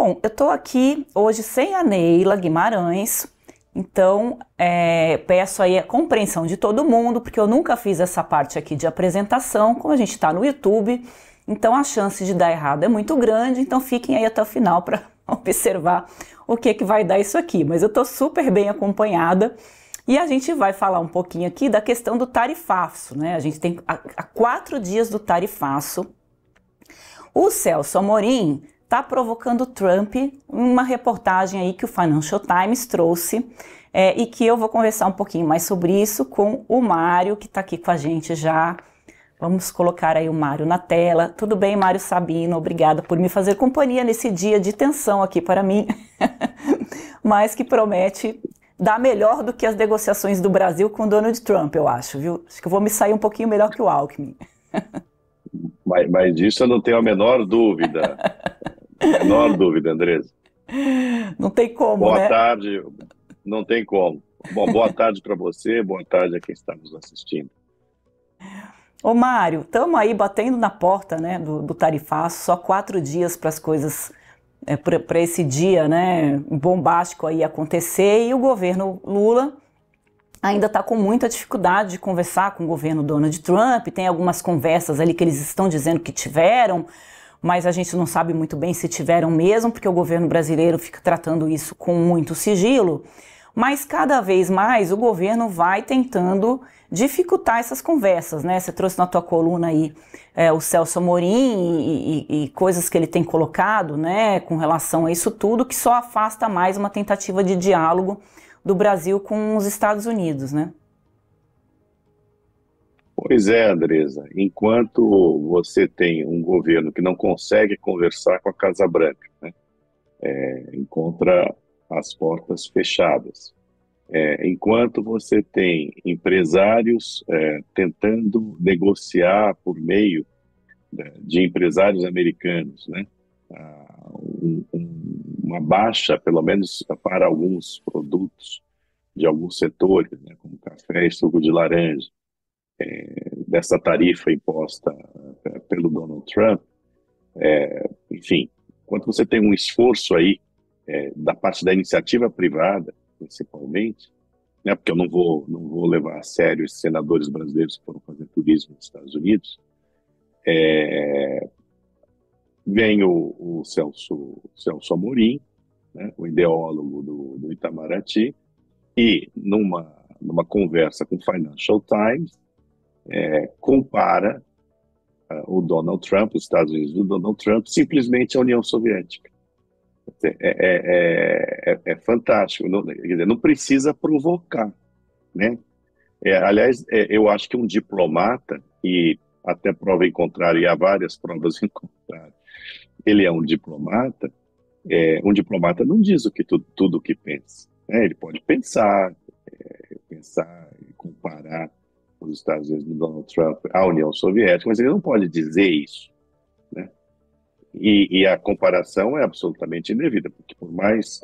Bom, eu estou aqui hoje sem a Neila Guimarães, então peço aí a compreensão de todo mundo, porque eu nunca fiz essa parte aqui de apresentação, como a gente está no YouTube, então a chance de dar errado é muito grande, então fiquem aí até o final para observar o que vai dar isso aqui. Mas eu estou super bem acompanhada e a gente vai falar um pouquinho aqui da questão do tarifaço, né? A gente tem há 4 dias do tarifaço. O Celso Amorim está provocando Trump, uma reportagem aí que o Financial Times trouxe e que eu vou conversar um pouquinho mais sobre isso com o Mário, que está aqui com a gente já. Vamos colocar aí o Mário na tela. Tudo bem, Mário Sabino? Obrigada por me fazer companhia nesse dia de tensão aqui para mim, mas que promete dar melhor do que as negociações do Brasil com Donald Trump, eu acho, viu? Acho que eu vou me sair um pouquinho melhor que o Alckmin. Mas disso eu não tenho a menor dúvida. Menor dúvida, Andresa. Não tem como, Boa né? tarde. Não tem como. Bom, boa tarde para você, boa tarde a quem está nos assistindo. Ô Mário, estamos aí batendo na porta, né, do tarifaço, só 4 dias para as coisas, para esse dia, né, bombástico aí acontecer, e o governo Lula ainda está com muita dificuldade de conversar com o governo Donald Trump. Tem algumas conversas ali que eles estão dizendo que tiveram, mas a gente não sabe muito bem se tiveram mesmo, porque o governo brasileiro fica tratando isso com muito sigilo. Mas cada vez mais o governo vai tentando dificultar essas conversas, né? Você trouxe na tua coluna aí o Celso Amorim e coisas que ele tem colocado, né, com relação a isso tudo, que só afasta mais uma tentativa de diálogo do Brasil com os Estados Unidos, né? Pois é, Andresa. Enquanto você tem um governo que não consegue conversar com a Casa Branca, né, encontra as portas fechadas. Enquanto você tem empresários tentando negociar por meio de empresários americanos, né, uma baixa, pelo menos para alguns produtos de alguns setores, né, como café e suco de laranja, dessa tarifa imposta pelo Donald Trump, enfim, enquanto você tem um esforço aí da parte da iniciativa privada, principalmente, né, porque eu não vou levar a sério esses senadores brasileiros que foram fazer turismo nos Estados Unidos, vem o Celso Amorim, né, o ideólogo do Itamaraty, e numa conversa com o Financial Times, compara o Donald Trump, os Estados Unidos do Donald Trump, simplesmente à União Soviética. É fantástico, não, quer dizer, não precisa provocar, né? Aliás, eu acho que um diplomata, e até prova em contrário, e há várias provas em contrário, ele é um diplomata não diz tudo o que pensa, né? Ele pode pensar e comparar os Estados Unidos do Donald Trump à União Soviética, mas ele não pode dizer isso, né? E a comparação é absolutamente indevida, porque por mais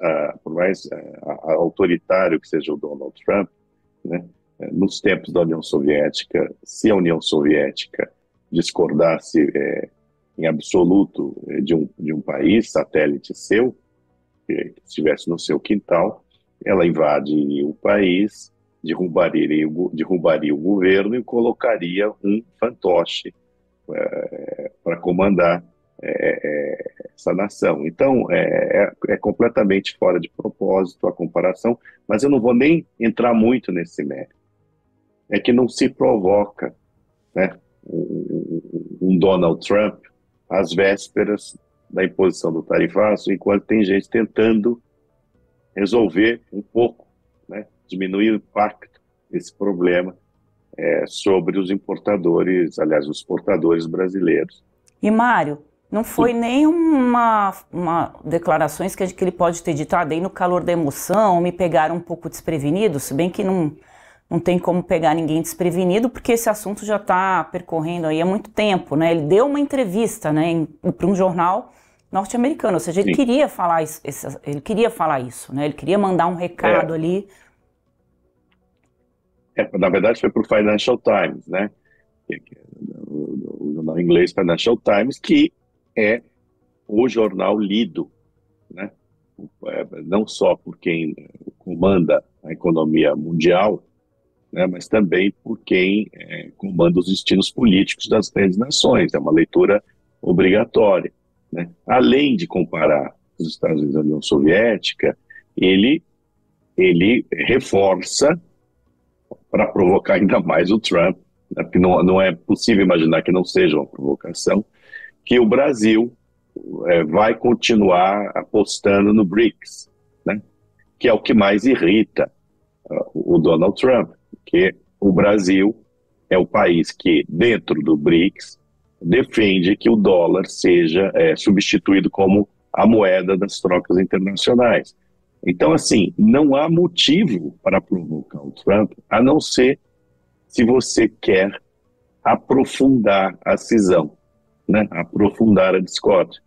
autoritário que seja o Donald Trump, né, nos tempos da União Soviética, se a União Soviética discordasse em absoluto de um país satélite seu, que estivesse no seu quintal, ela invade o país, derrubaria o governo e colocaria um fantoche para comandar essa nação. Então, é completamente fora de propósito a comparação, mas eu não vou nem entrar muito nesse mérito. É que não se provoca, né, um Donald Trump às vésperas da imposição do tarifaço, enquanto tem gente tentando resolver um pouco, né, diminuir o impacto desse problema sobre os importadores, aliás, os exportadores brasileiros. E Mário, não foi nem uma declarações que ele pode ter dito, dei no calor da emoção, me pegaram um pouco desprevenido, se bem que não tem como pegar ninguém desprevenido, porque esse assunto já está percorrendo aí há muito tempo, né? Ele deu uma entrevista, né, para um jornal norte-americano, ou seja, ele queria falar isso, né? Ele queria mandar um recado ali. Na verdade, foi para o Financial Times, né? O jornal inglês Financial Times, que é o jornal lido né? Não só por quem comanda a economia mundial, né, mas também por quem comanda os destinos políticos das grandes nações. É uma leitura obrigatória, né? Além de comparar os Estados Unidos à União Soviética, ele reforça para provocar ainda mais o Trump, né, porque não é possível imaginar que não seja uma provocação, que o Brasil vai continuar apostando no BRICS, né, que é o que mais irrita o Donald Trump, que o Brasil é o país que, dentro do BRICS, defende que o dólar seja substituído como a moeda das trocas internacionais. Então, assim, não há motivo para provocar o Trump, a não ser se você quer aprofundar a cisão, né? Aprofundar a discórdia.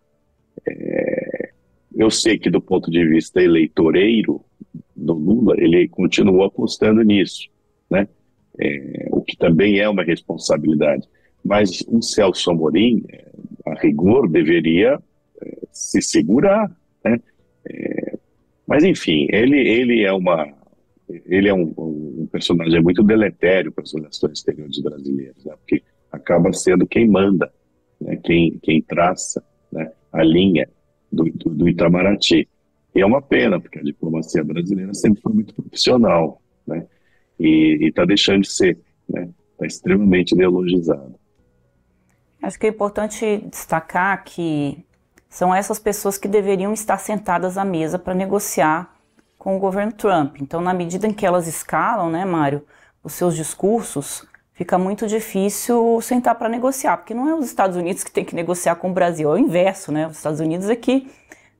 Eu sei que, do ponto de vista eleitoreiro do Lula, ele continuou apostando nisso, né? O que também é uma responsabilidade. Mas o Celso Amorim, a rigor, deveria se segurar, né? Mas, enfim, ele é um personagem muito deletério para as relações exteriores brasileiras, né? Porque acaba sendo quem manda, né? Quem traça, né, a linha do Itamaraty. E é uma pena, porque a diplomacia brasileira sempre foi muito profissional, né? E está deixando de ser, né? Está extremamente ideologizada. Acho que é importante destacar que são essas pessoas que deveriam estar sentadas à mesa para negociar com o governo Trump. Então, na medida em que elas escalam, né, Mário, os seus discursos, fica muito difícil sentar para negociar, porque não é os Estados Unidos que tem que negociar com o Brasil, é o inverso, né? Os Estados Unidos é que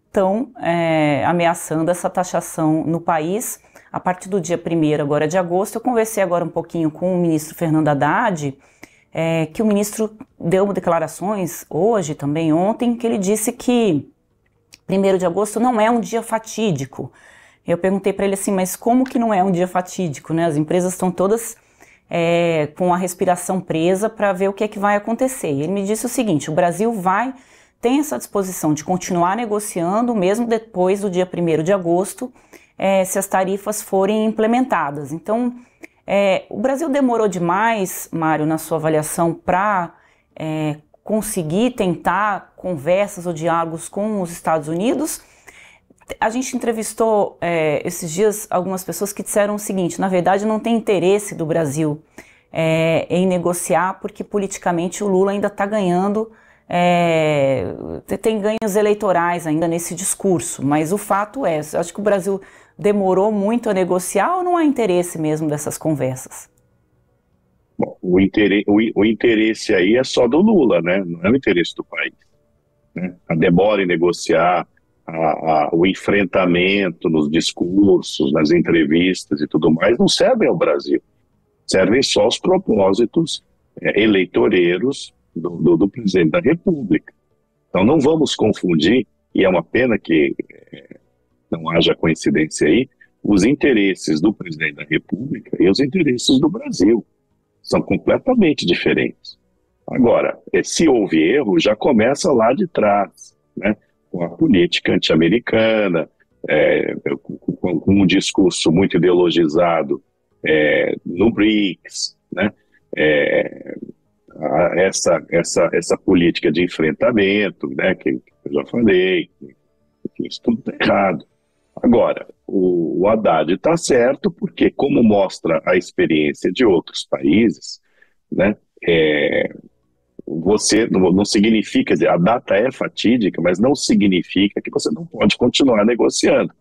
estão ameaçando essa taxação no país a partir do dia 1º agora de agosto. Eu conversei agora um pouquinho com o ministro Fernando Haddad, que o ministro deu declarações hoje, também ontem, que ele disse que 1º de agosto não é um dia fatídico. Eu perguntei para ele assim, mas como que não é um dia fatídico, né? As empresas estão todas com a respiração presa para ver o que é que vai acontecer. E ele me disse o seguinte, o Brasil tem essa disposição de continuar negociando, mesmo depois do dia 1º de agosto, se as tarifas forem implementadas. Então, o Brasil demorou demais, Mário, na sua avaliação, para conseguir tentar conversas ou diálogos com os Estados Unidos. A gente entrevistou esses dias algumas pessoas que disseram o seguinte, na verdade não tem interesse do Brasil em negociar, porque politicamente o Lula ainda está ganhando, tem ganhos eleitorais ainda nesse discurso, mas o fato acho que o Brasil demorou muito a negociar ou não há interesse mesmo dessas conversas? Bom, o interesse aí é só do Lula, né? Não é o interesse do país, né? A demora em negociar, o enfrentamento nos discursos, nas entrevistas e tudo mais, não servem ao Brasil. Servem só aos propósitos eleitoreiros do presidente da República. Então não vamos confundir, e é uma pena que não haja coincidência aí, os interesses do presidente da República e os interesses do Brasil. São completamente diferentes. Agora, se houve erro, já começa lá de trás, né? Com a política anti-americana, com um discurso muito ideologizado no BRICS, né? Essa política de enfrentamento, né? Que eu já falei, que isso tudo está errado. Agora, o Haddad está certo porque, como mostra a experiência de outros países, né, você não significa, quer dizer, a data é fatídica, mas não significa que você não pode continuar negociando.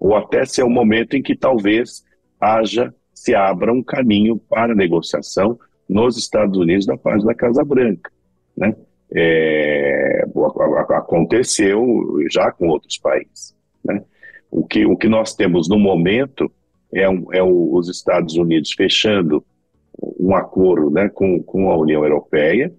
Ou até ser um momento em que talvez se abra um caminho para a negociação nos Estados Unidos da parte da Casa Branca, né? Aconteceu já com outros países, né? O que nós temos no momento os Estados Unidos fechando um acordo, né, com a União Europeia,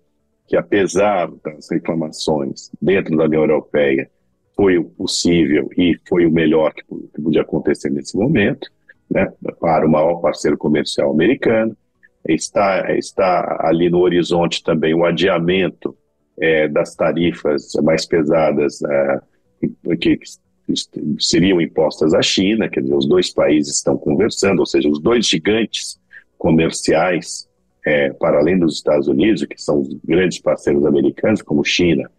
que apesar das reclamações dentro da União Europeia, foi o possível e foi o melhor que podia acontecer nesse momento, né, para o maior parceiro comercial americano. Está ali no horizonte também o adiamento das tarifas mais pesadas que seriam impostas à China, quer dizer, os dois países estão conversando, ou seja, os dois gigantes comerciais, para além dos Estados Unidos, que são os grandes parceiros americanos, como China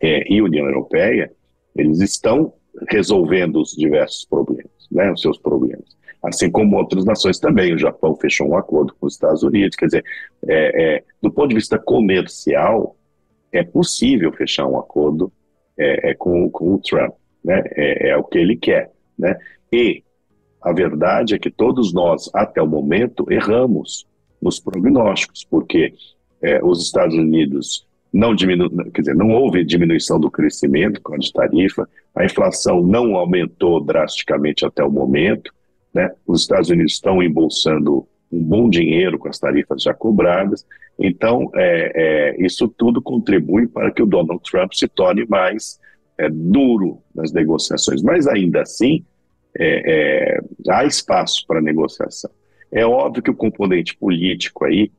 e União Europeia, eles estão resolvendo os diversos problemas, né, os seus problemas. Assim como outras nações também. O Japão fechou um acordo com os Estados Unidos. Quer dizer, do ponto de vista comercial, é possível fechar um acordo com o Trump, né? É o que ele quer, né? E a verdade é que todos nós, até o momento, erramos nos prognósticos, porque os Estados Unidos não houve diminuição do crescimento com a tarifa, a inflação não aumentou drasticamente até o momento, né? Os Estados Unidos estão embolsando um bom dinheiro com as tarifas já cobradas. Então, isso tudo contribui para que o Donald Trump se torne mais duro nas negociações. Mas, ainda assim, há espaço para negociação. É óbvio que o componente político aí,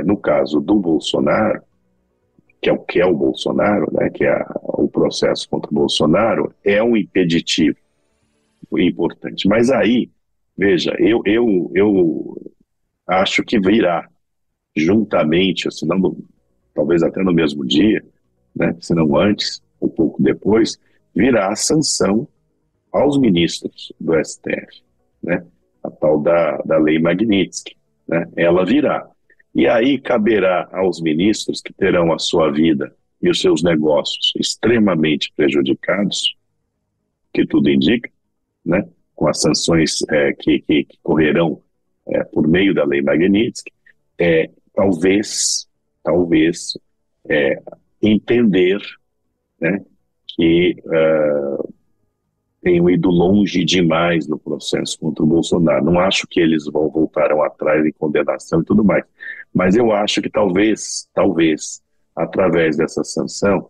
no caso do Bolsonaro, que é o Bolsonaro, né, que é o processo contra o Bolsonaro, é um impeditivo importante. Mas aí, veja, eu acho que virá juntamente, se não, talvez até no mesmo dia, né, se não antes, um pouco depois, virá a sanção aos ministros do STF, né, a tal da Lei Magnitsky, né, ela virá. E aí caberá aos ministros que terão a sua vida e os seus negócios extremamente prejudicados, que tudo indica, né, com as sanções que correrão por meio da Lei Magnitsky, talvez entender, né, que tenham ido longe demais no processo contra o Bolsonaro. Não acho que eles voltarão atrás em condenação e tudo mais, mas eu acho que talvez, através dessa sanção,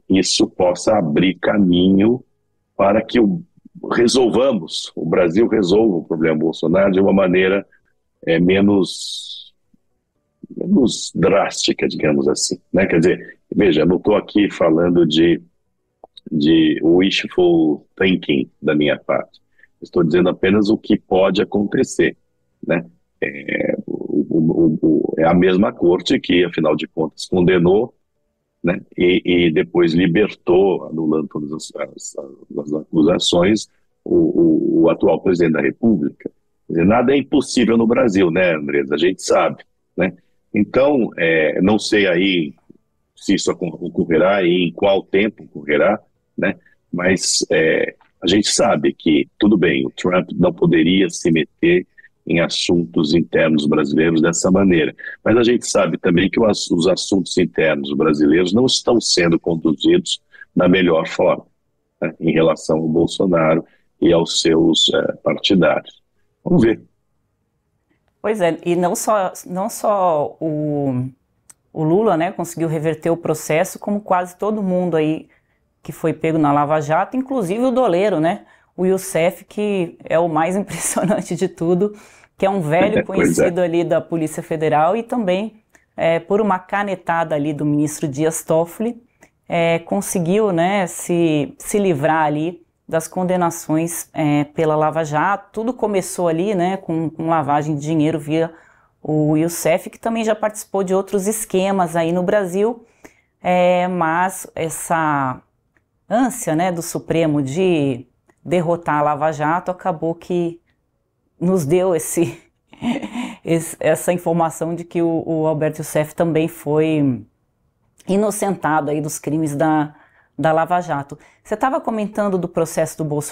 isso possa abrir caminho para que o Brasil resolva o problema Bolsonaro de uma maneira menos drástica, digamos assim, né? Quer dizer, veja, eu não estou aqui falando de wishful thinking da minha parte. Estou dizendo apenas o que pode acontecer, né? É a mesma corte que, afinal de contas, condenou, né? E depois libertou, anulando todas as acusações, o atual presidente da República. Quer dizer, nada é impossível no Brasil, né, Andresa? A gente sabe, né? Então, não sei aí se isso ocorrerá e em qual tempo ocorrerá, né? Mas a gente sabe que, tudo bem, o Trump não poderia se meter em assuntos internos brasileiros dessa maneira, mas a gente sabe também que os assuntos internos brasileiros não estão sendo conduzidos da melhor forma, né, em relação ao Bolsonaro e aos seus partidários. Vamos ver. Pois é, e não só o Lula, né, conseguiu reverter o processo, como quase todo mundo aí que foi pego na Lava Jato, inclusive o doleiro, né, o Youssef, que é o mais impressionante de tudo, que é um velho conhecido ali da Polícia Federal e também, por uma canetada ali do ministro Dias Toffoli, conseguiu, né, se livrar ali das condenações pela Lava Jato. Tudo começou ali, né, com lavagem de dinheiro via o Youssef, que também já participou de outros esquemas aí no Brasil, mas essa ânsia, né, do Supremo de derrotar a Lava Jato acabou que nos deu essa informação de que o Alberto Youssef também foi inocentado aí dos crimes da Lava Jato. Você estava comentando do processo do Bolsonaro.